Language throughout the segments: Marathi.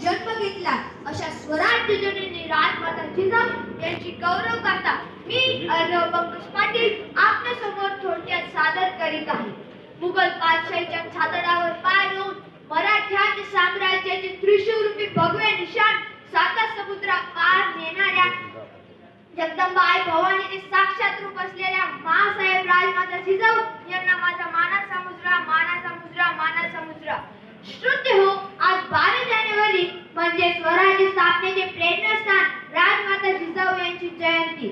जन्म घेतला अशा स्वराज्य जननी राजमाता जिजाऊ यांची गौरव गाथा मी अर्णव पंकज पाटील आपल्या समोर थोडक्यात सादर करीत आहे. मुघल बादशाहीच्या छातडावर पाय रोवून मराठ्यांच्या साम्राज्याचे त्रिशूळरूपी भगवे निशाण साता समुद्रा पार नेणाऱ्या जगदंबाई भवानीचे साक्षात रूप असलेल्या मासाहेब राजमाता जिजाऊ यांना माझा मानाचा मुजरा, मानाचा मुजरा, मानाचा मुजरा. श्रोते हो, आज 12 जानेवारी म्हणजे स्वराज्य स्थापनेचे प्रेरणास्थान राजमाता जिजाऊ यांची जयंती.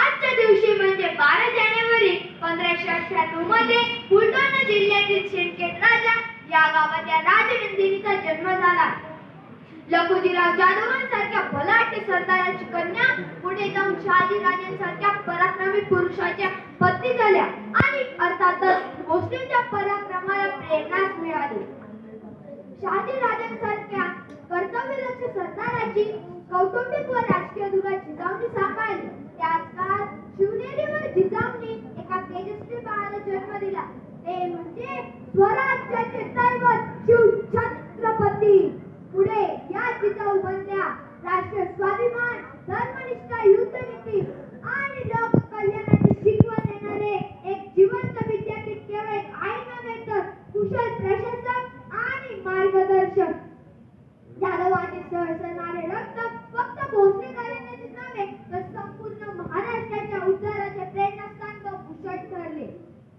आजच्या दिवशी म्हणजे 12 जानेवारी 1598 मध्ये बुलढाणा जिल्ह्यातील सिंदखेड राजा या गावात या राजनंदिनीचा जन्म झाला. लखुजीराव जाधवांसारख्या बलाढ्य सरदाराची कन्या पुढे जाऊन शहाजीराजांसारख्या पराक्रमी पुरुषाच्या पत्नी झाल्या आणि अर्थातच भोसलेंच्या पराक्रमाला प्रेरणाच मिळाली. शहाजीराजांसारख्या कर्तव्यदक्ष सरदाराची कौटुंबिक व राजकीय दुरा जिजाऊंनी सांभाळली. त्याच काळात शिवनेरीवर जिजाऊंनी एका तेजस्वी बाळाला जन्म दिला, ते म्हणजे स्वराज्याचे दैवत शिवछत्रपती. पुढे या जिजाऊ बनल्या राष्ट्र स्वाभिमान, धर्मनिष्ठा, युद्धनीती आणि लोक कल्याणाची शिकवण देणारे एक जिवंत विद्यापीठ. केवळ एक आई नव्हे तर कुशल प्रशासक आणि मार्गदर्शक. जाधवांचे सळसळणारे रक्त फक्त भोसले घराण्याचे नव्हे तर संपूर्ण महाराष्ट्राच्या उद्धाराचे प्रेरणास्थान व भूषण ठरले.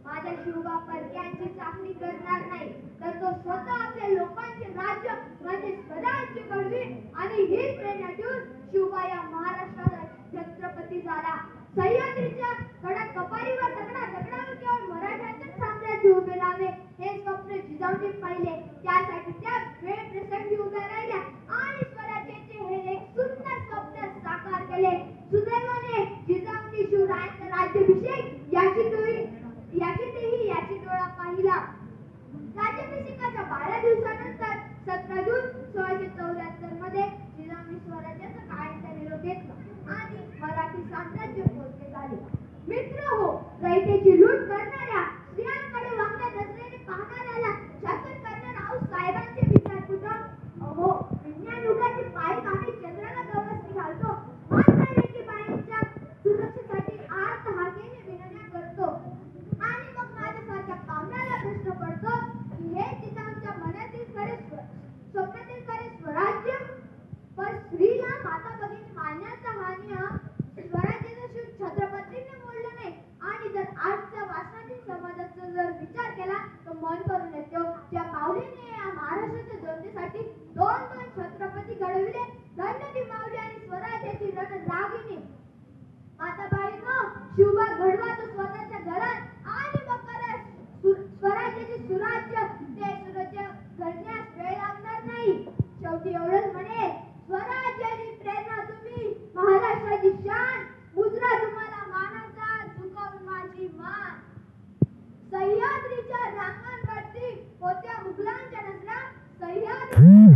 माझा शिवबा परक्यांची चाकरी करणार नाही तर तो स्वतः आपल्या लोकांचे राज्य म्हणजे स्वराज्य घडवी आणि ही प्रेरणा देऊन शिवबा या महाराष्ट्राचा छत्रपती झाला. सह्याद्रीच्या कडक कपारीवर दगडावर केवळ मराठ्यांचेच साम्राज्य उभे राहावे हे स्वप्न जिजाऊंनी पाहिले. त्यासाठी त्या वेळ प्रसंगी उभ्या राहिल्या आणि स्वराज्याचे हे एक सुंदर स्वप्न साकार केले. सुदैवाने जिजाऊंनी शिवरायांचा राज्याभिषेक याची डोळा पाहिला. राज्याभिषेकाच्या 12 दिवसानंतर 17 जून 1674 मध्ये जिजाऊंनी स्वराज्याचा कायमचा निरोप घेतला आणि मराठी साम्राज्य पोचले झाले. मित्र हो, रयतेची लूट करणाऱ्या स्त्रियांकडे वाकड्या नजरेने पाहणाऱ्याला शासन करणाऱ्या आऊ साहेबांचे विचार कुठं? अहो, विज्ञान युगाची पाय काढी चंद्राला गवसणी घालतो, मात्र लेकीबाईंच्या सुरक्षेसाठी आर्त हाकेने विनंत्या करतो आणि मग माझ्यासारख्या कामगाराला प्रश्न पडतो की हे जिजाऊंच्या मनातील खरे स्वप्नातील खरे स्वराज्य? पण स्त्रीला माता भगिनी मानण्याचा हा नियम स्वराज्याचा शिव छत्रपतींनी मोडला नाही. आणि जर आजच्या वाचनातील समाजाचा जर विचार केला तर मन भरून येतो. ज्या माऊलीने या महाराष्ट्राच्या जनतेसाठी दोन छत्रपती घडविले, धन्य ती माऊली आणि स्वराज्याची रणरागिणी. माताबाईंनो, शिवबा घडवा तो स्वतःच्या घरात आणि मग करा स्वराज्याचे सुराज्य. ते सुराज्य घडण्यास वेळ लागणार नाही. शेवटी एवढंच म्हणे, स्वराज्याची प्रेरणा तुम्ही, महाराष्ट्राची शान, मुजरा तुम्हाला मानाचा, झुकावून माझी मान. सह्याद्रीच्या रांगांवरती होत्या मुघलांच्या नजरा, सह्याद्री